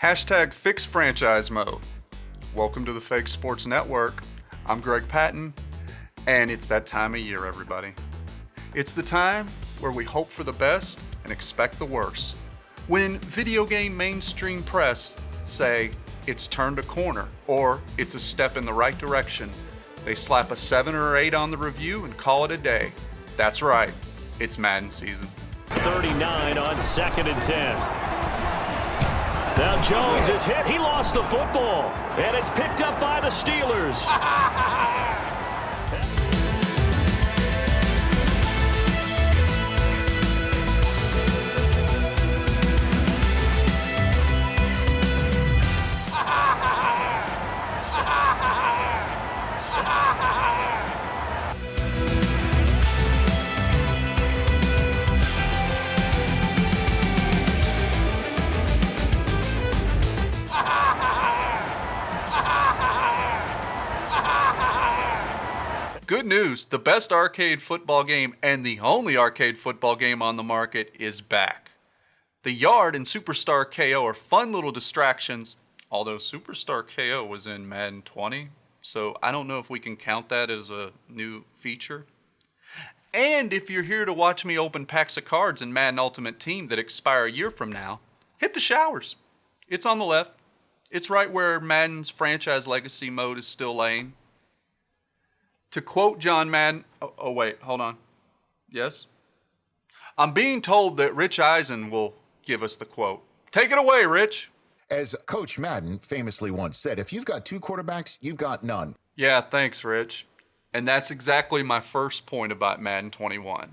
Hashtag fix franchise mode. Welcome to the Fake Sports Network. I'm Greg Patton, and it's that time of year, everybody. It's the time where we hope for the best and expect the worst. When video game mainstream press say it's turned a corner or it's a step in the right direction, they slap a 7 or 8 on the review and call it a day. That's right, it's Madden season. 39 on 2nd and 10. Now Jones is hit. He lost the football. And it's picked up by the Steelers. Good news, the best arcade football game and the only arcade football game on the market is back. The Yard and Superstar KO are fun little distractions, although Superstar KO was in Madden 20, so I don't know if we can count that as a new feature. And if you're here to watch me open packs of cards in Madden Ultimate Team that expire a year from now, hit the showers. It's on the left. It's right where Madden's franchise legacy mode is still laying. To quote John Madden, oh wait, hold on. Yes? I'm being told that Rich Eisen will give us the quote. Take it away, Rich. As Coach Madden famously once said, if you've got 2 quarterbacks, you've got none. Yeah, thanks, Rich. And that's exactly my first point about Madden 21.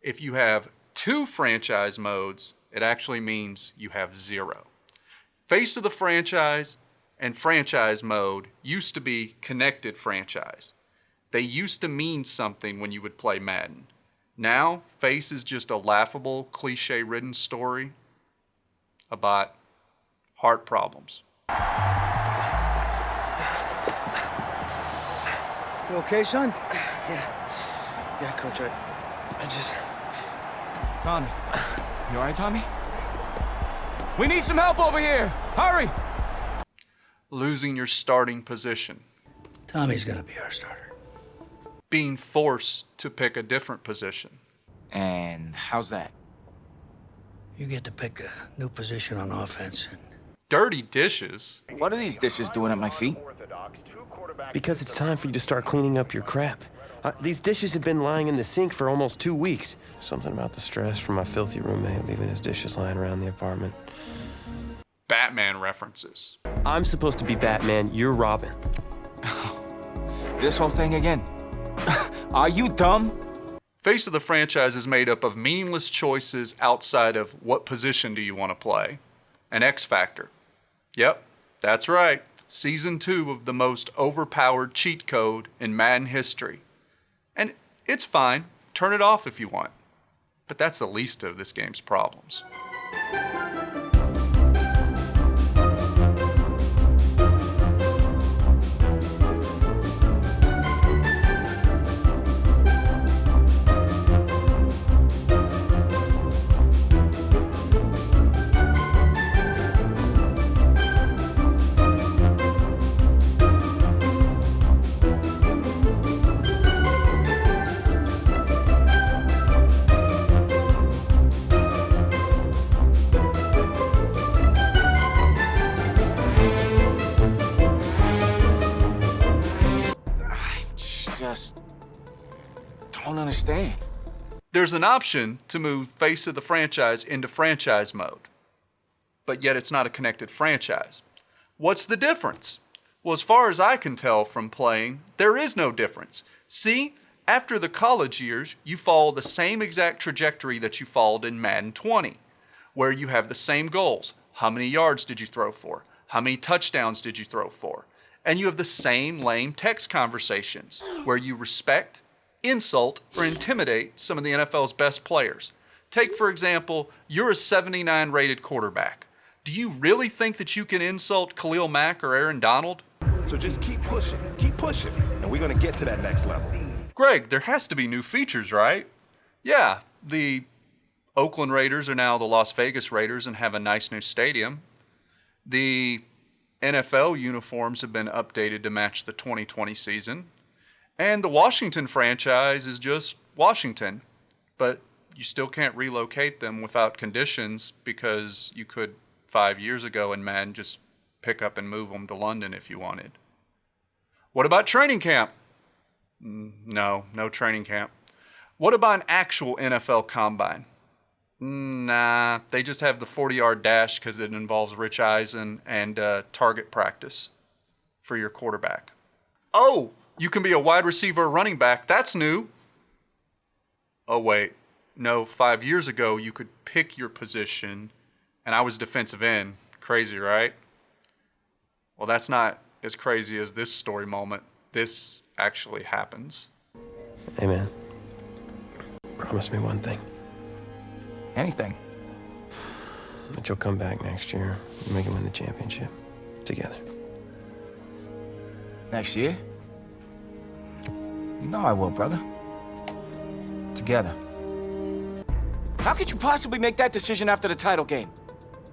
If you have 2 franchise modes, it actually means you have 0. Face of the franchise and franchise mode used to be connected franchise. They used to mean something when you would play Madden. Now, Face is just a laughable, cliche-ridden story about heart problems. You okay, son? Yeah, Coach, I just... Tommy. You all right, Tommy? We need some help over here! Hurry! Losing your starting position. Tommy's gonna be our starter. Being forced to pick a different position. And how's that? You get to pick a new position on offense and... Dirty dishes. What are these dishes doing at my feet? Because it's time for you to start cleaning up your crap. These dishes have been lying in the sink for almost 2 weeks. Something about the stress from my filthy roommate leaving his dishes lying around the apartment. Batman references. I'm supposed to be Batman, you're Robin. This whole thing again. Are you dumb? Face of the franchise is made up of meaningless choices outside of what position do you want to play. An X factor. Yep, that's right. Season 2 of the most overpowered cheat code in Madden history. And it's fine. Turn it off if you want. But that's the least of this game's problems. Just don't understand. There's an option to move Face of the franchise into franchise mode, but yet it's not a connected franchise. What's the difference? Well, as far as I can tell from playing, there is no difference. See, after the college years, you follow the same exact trajectory that you followed in Madden 20, where you have the same goals. How many yards did you throw for? How many touchdowns did you throw for? And you have the same lame text conversations where you respect, insult, or intimidate some of the NFL's best players. Take, for example, you're a 79 rated quarterback. Do you really think that you can insult Khalil Mack or Aaron Donald? So just keep pushing, and we're going to get to that next level. Greg, there has to be new features, right? Yeah, the Oakland Raiders are now the Las Vegas Raiders and have a nice new stadium. The NFL uniforms have been updated to match the 2020 season. And the Washington franchise is just Washington. But you still can't relocate them without conditions because you could 5 years ago in Madden just pick up and move them to London if you wanted. What about training camp? No training camp. What about an actual NFL combine? Nah, they just have the 40-yard dash because it involves Rich Eisen and target practice for your quarterback. Oh, you can be a wide receiver or running back. That's new. Oh, wait. No, 5 years ago, you could pick your position, and I was defensive end. Crazy, right? Well, that's not as crazy as this story moment. This actually happens. Hey, man. Promise me one thing. Anything. That you'll come back next year and we can win the championship together. Next year? You know I will, brother. Together. How could you possibly make that decision after the title game?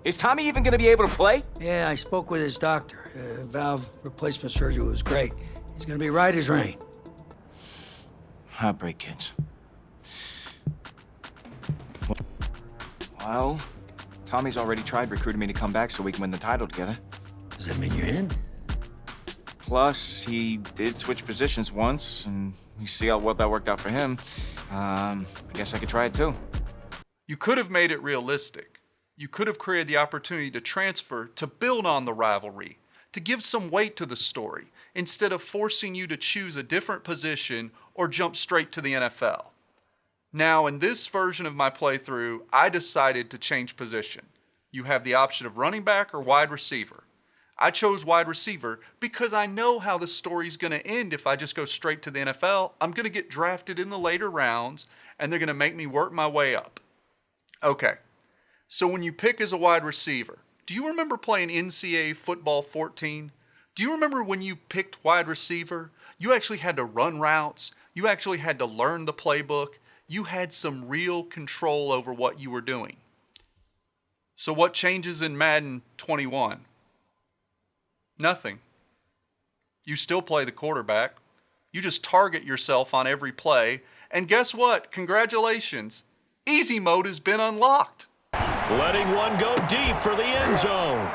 Is Tommy even gonna be able to play? Yeah, I spoke with his doctor. Valve replacement surgery was great. He's gonna be right as rain. Heartbreak, kids. Well, Tommy's already tried recruiting me to come back so we can win the title together. Does that mean you're in? Plus, he did switch positions once, and you see how well that worked out for him. I guess I could try it too. You could have made it realistic. You could have created the opportunity to transfer, to build on the rivalry, to give some weight to the story, instead of forcing you to choose a different position or jump straight to the NFL. Now, in this version of my playthrough, I decided to change position. You have the option of running back or wide receiver. I chose wide receiver because I know how the story's going to end if I just go straight to the NFL. I'm going to get drafted in the later rounds, and they're going to make me work my way up. Okay, so when you pick as a wide receiver, do you remember playing NCAA Football 14? Do you remember when you picked wide receiver? You actually had to run routes. You actually had to learn the playbook. You had some real control over what you were doing. So what changes in Madden 21? Nothing. You still play the quarterback. You just target yourself on every play. And guess what? Congratulations. Easy mode has been unlocked. Letting one go deep for the end zone.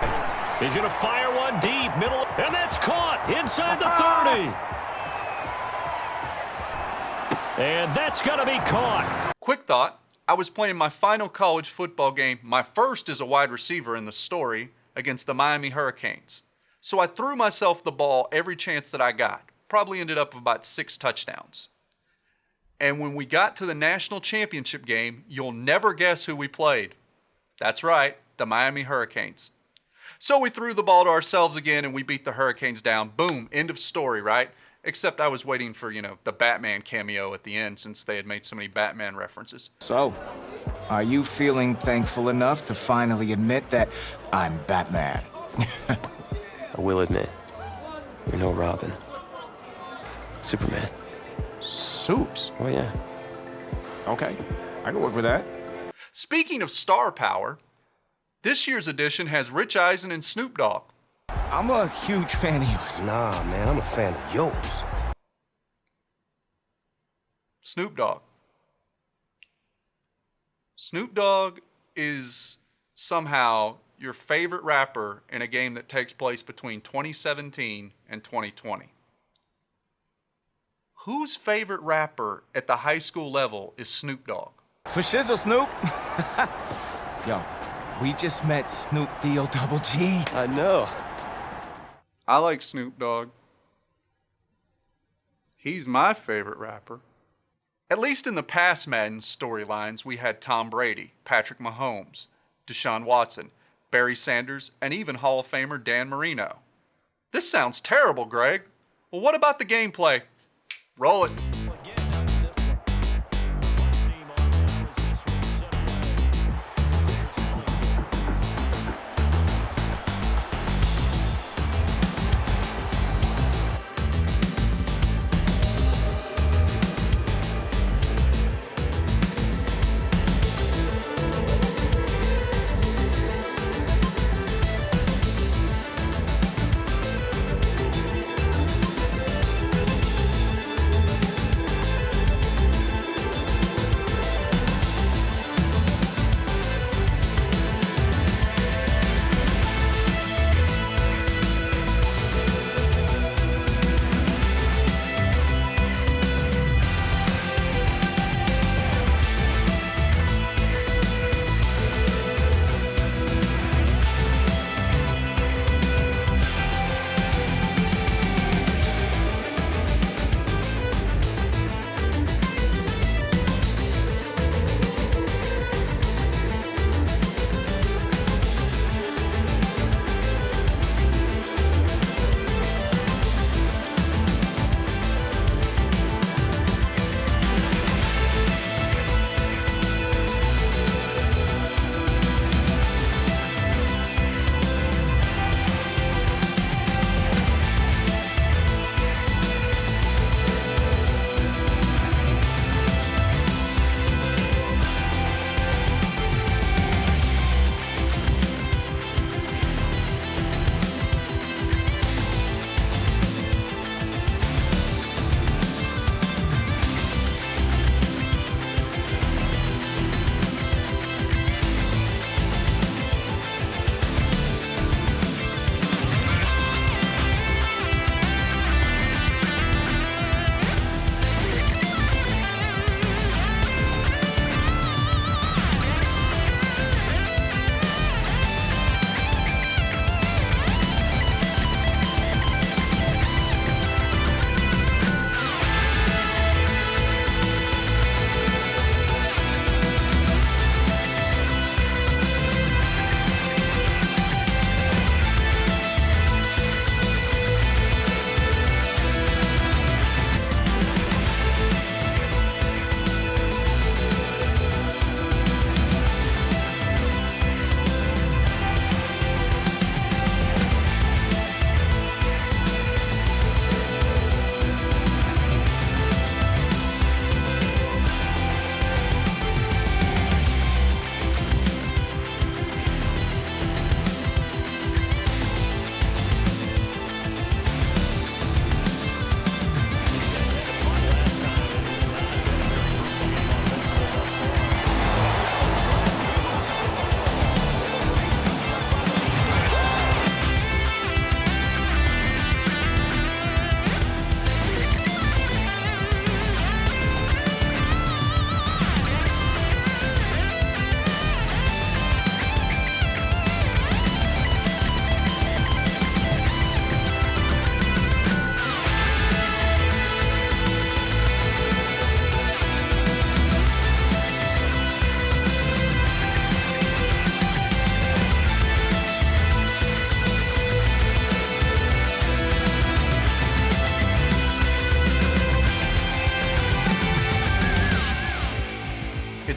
He's going to fire one deep, middle, and that's caught inside the 30. And that's going to be caught. Quick thought, I was playing my final college football game, my first as a wide receiver in the story, against the Miami Hurricanes. So I threw myself the ball every chance that I got. Probably ended up with about 6 touchdowns. And when we got to the national championship game, you'll never guess who we played. That's right, the Miami Hurricanes. So we threw the ball to ourselves again and we beat the Hurricanes down. Boom, end of story, right? Except I was waiting for, the Batman cameo at the end since they had made so many Batman references. So, are you feeling thankful enough to finally admit that I'm Batman? I will admit, you're no Robin. Superman. Soups? Oh, yeah. Okay, I can work with that. Speaking of star power, this year's edition has Rich Eisen and Snoop Dogg. I'm a huge fan of yours. Nah, man, I'm a fan of yours. Snoop Dogg. Snoop Dogg is somehow your favorite rapper in a game that takes place between 2017 and 2020. Whose favorite rapper at the high school level is Snoop Dogg? For shizzle, Snoop. Yo, we just met Snoop D-O-double-G. I know. I like Snoop Dogg. He's my favorite rapper. At least in the past Madden storylines, we had Tom Brady, Patrick Mahomes, Deshaun Watson, Barry Sanders, and even Hall of Famer Dan Marino. This sounds terrible, Greg. Well, what about the gameplay? Roll it.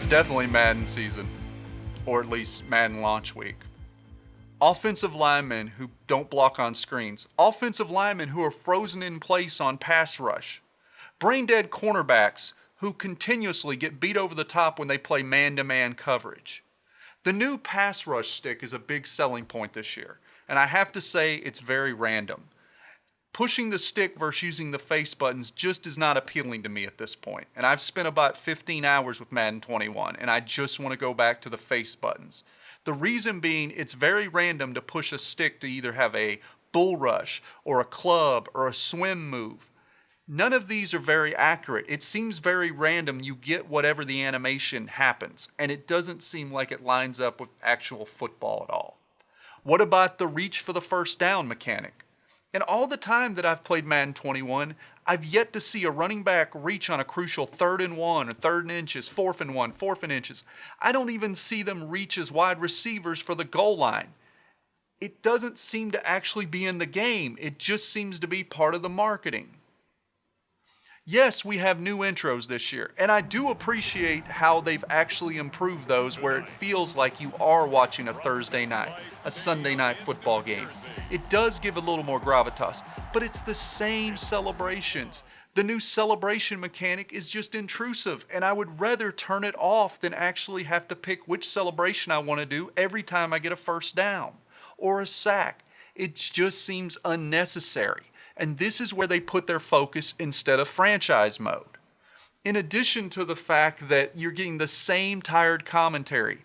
It's definitely Madden season, or at least Madden launch week. Offensive linemen who don't block on screens. Offensive linemen who are frozen in place on pass rush. Brain-dead cornerbacks who continuously get beat over the top when they play man-to-man coverage. The new pass rush stick is a big selling point this year, and I have to say it's very random. Pushing the stick versus using the face buttons just is not appealing to me at this point. And I've spent about 15 hours with Madden 21, and I just want to go back to the face buttons. The reason being, it's very random to push a stick to either have a bull rush or a club or a swim move. None of these are very accurate. It seems very random. You get whatever the animation happens, and it doesn't seem like it lines up with actual football at all. What about the reach for the first down mechanic? In all the time that I've played Madden 21, I've yet to see a running back reach on a crucial 3rd and 1 or 3rd and inches, 4th and 1, 4th and inches. I don't even see them reach as wide receivers for the goal line. It doesn't seem to actually be in the game. It just seems to be part of the marketing. Yes, we have new intros this year, and I do appreciate how they've actually improved those where it feels like you are watching a Thursday night, a Sunday night football game. It does give a little more gravitas, but it's the same celebrations. The new celebration mechanic is just intrusive, and I would rather turn it off than actually have to pick which celebration I want to do every time I get a first down or a sack. It just seems unnecessary. And this is where they put their focus instead of franchise mode. In addition to the fact that you're getting the same tired commentary.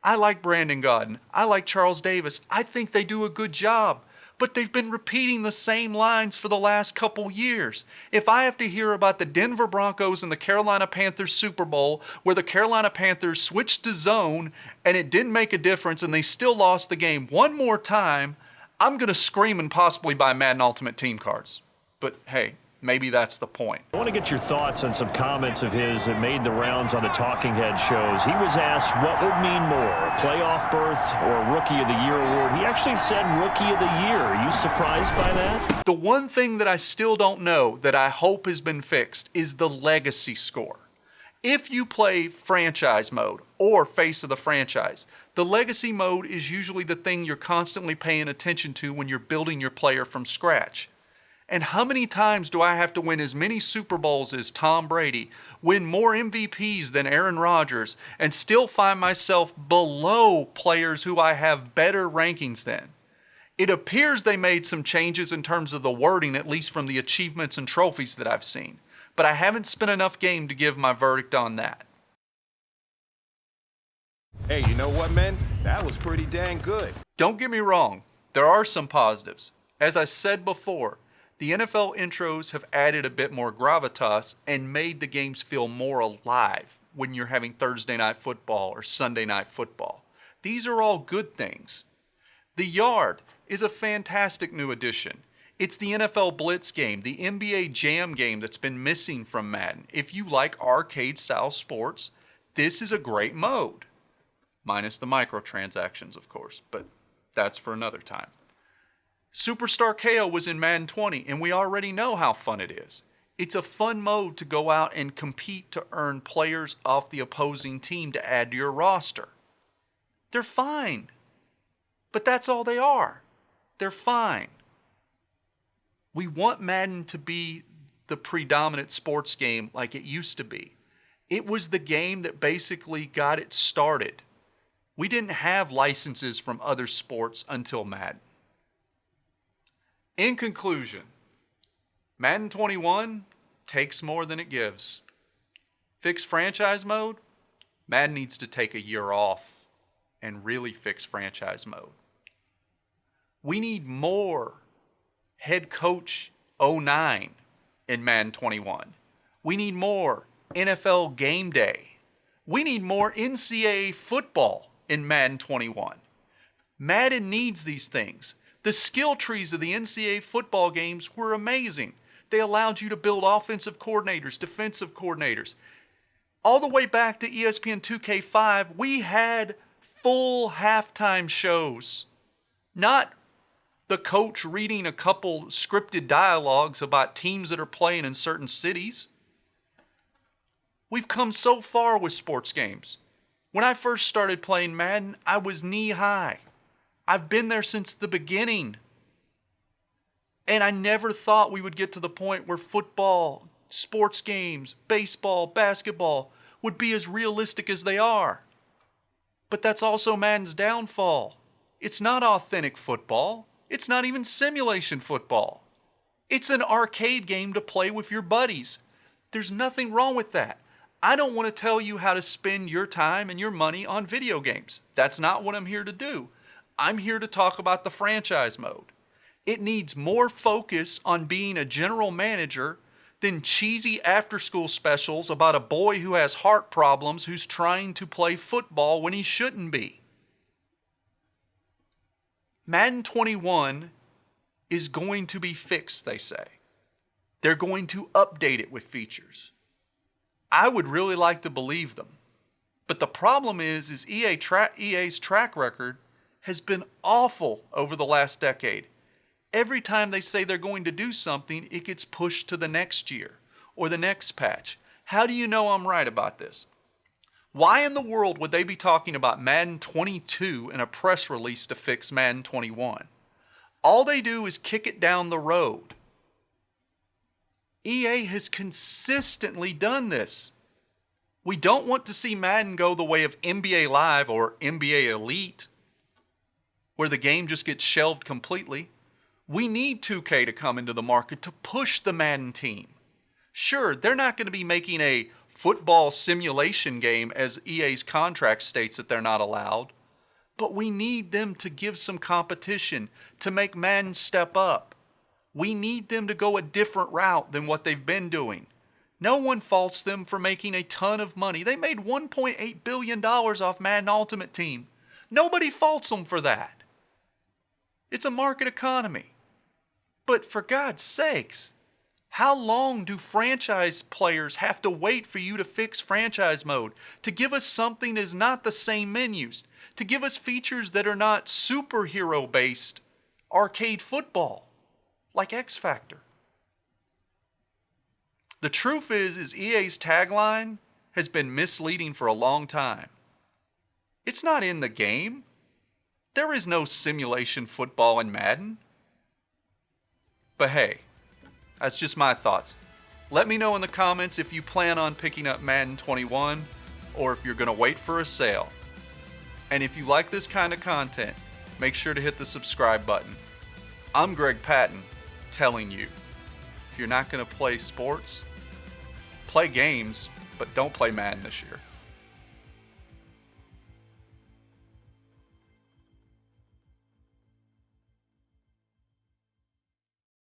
I like Brandon Gaudin. I like Charles Davis. I think they do a good job. But they've been repeating the same lines for the last couple years. If I have to hear about the Denver Broncos and the Carolina Panthers Super Bowl, where the Carolina Panthers switched to zone and it didn't make a difference and they still lost the game one more time, I'm going to scream and possibly buy Madden Ultimate Team cards. But hey, maybe that's the point. I want to get your thoughts on some comments of his that made the rounds on the Talking Head shows. He was asked what would mean more, a playoff berth or a Rookie of the Year award. He actually said Rookie of the Year. Are you surprised by that? The one thing that I still don't know that I hope has been fixed is the legacy score. If you play franchise mode or face of the franchise, the legacy mode is usually the thing you're constantly paying attention to when you're building your player from scratch. And how many times do I have to win as many Super Bowls as Tom Brady, win more MVPs than Aaron Rodgers, and still find myself below players who I have better rankings than? It appears they made some changes in terms of the wording, at least from the achievements and trophies that I've seen. But I haven't spent enough game to give my verdict on that. Hey, you know what, man? That was pretty dang good. Don't get me wrong, there are some positives. As I said before, the NFL intros have added a bit more gravitas and made the games feel more alive when you're having Thursday night football or Sunday night football. These are all good things. The Yard is a fantastic new addition. It's the NFL Blitz game, the NBA Jam game that's been missing from Madden. If you like arcade-style sports, this is a great mode. Minus the microtransactions, of course, but that's for another time. Superstar KO was in Madden 20, and we already know how fun it is. It's a fun mode to go out and compete to earn players off the opposing team to add to your roster. They're fine. But that's all they are. They're fine. We want Madden to be the predominant sports game like it used to be. It was the game that basically got it started. We didn't have licenses from other sports until Madden. In conclusion, Madden 21 takes more than it gives. Fix franchise mode? Madden needs to take a year off and really fix franchise mode. We need more Head Coach 09 in Madden 21. We need more NFL Game Day. We need more NCAA football in Madden 21. Madden needs these things. The skill trees of the NCAA football games were amazing. They allowed you to build offensive coordinators, defensive coordinators. All the way back to ESPN 2K5, we had full halftime shows. Not the coach reading a couple scripted dialogues about teams that are playing in certain cities. We've come so far with sports games. When I first started playing Madden, I was knee high. I've been there since the beginning. And I never thought we would get to the point where football, sports games, baseball, basketball would be as realistic as they are. But that's also Madden's downfall. It's not authentic football. It's not even simulation football. It's an arcade game to play with your buddies. There's nothing wrong with that. I don't want to tell you how to spend your time and your money on video games. That's not what I'm here to do. I'm here to talk about the franchise mode. It needs more focus on being a general manager than cheesy after-school specials about a boy who has heart problems who's trying to play football when he shouldn't be. Madden 21 is going to be fixed, they say. They're going to update it with features. I would really like to believe them. But the problem is EA's track record has been awful over the last decade. Every time they say they're going to do something, it gets pushed to the next year or the next patch. How do you know I'm right about this? Why in the world would they be talking about Madden 22 in a press release to fix Madden 21? All they do is kick it down the road. EA has consistently done this. We don't want to see Madden go the way of NBA Live or NBA Elite, where the game just gets shelved completely. We need 2K to come into the market to push the Madden team. Sure, they're not going to be making a football simulation game as EA's contract states that they're not allowed, but we need them to give some competition, to make Madden step up. We need them to go a different route than what they've been doing. No one faults them for making a ton of money. They made $1.8 billion off Madden Ultimate Team. Nobody faults them for that. It's a market economy. But for God's sakes, how long do franchise players have to wait for you to fix franchise mode, to give us something that is not the same menus, to give us features that are not superhero-based arcade football, like X Factor? The truth is EA's tagline has been misleading for a long time. It's not in the game. There is no simulation football in Madden. But hey, that's just my thoughts. Let me know in the comments if you plan on picking up Madden 21 or if you're going to wait for a sale. And if you like this kind of content, make sure to hit the subscribe button. I'm Greg Patton telling you, if you're not going to play sports, play games, but don't play Madden this year.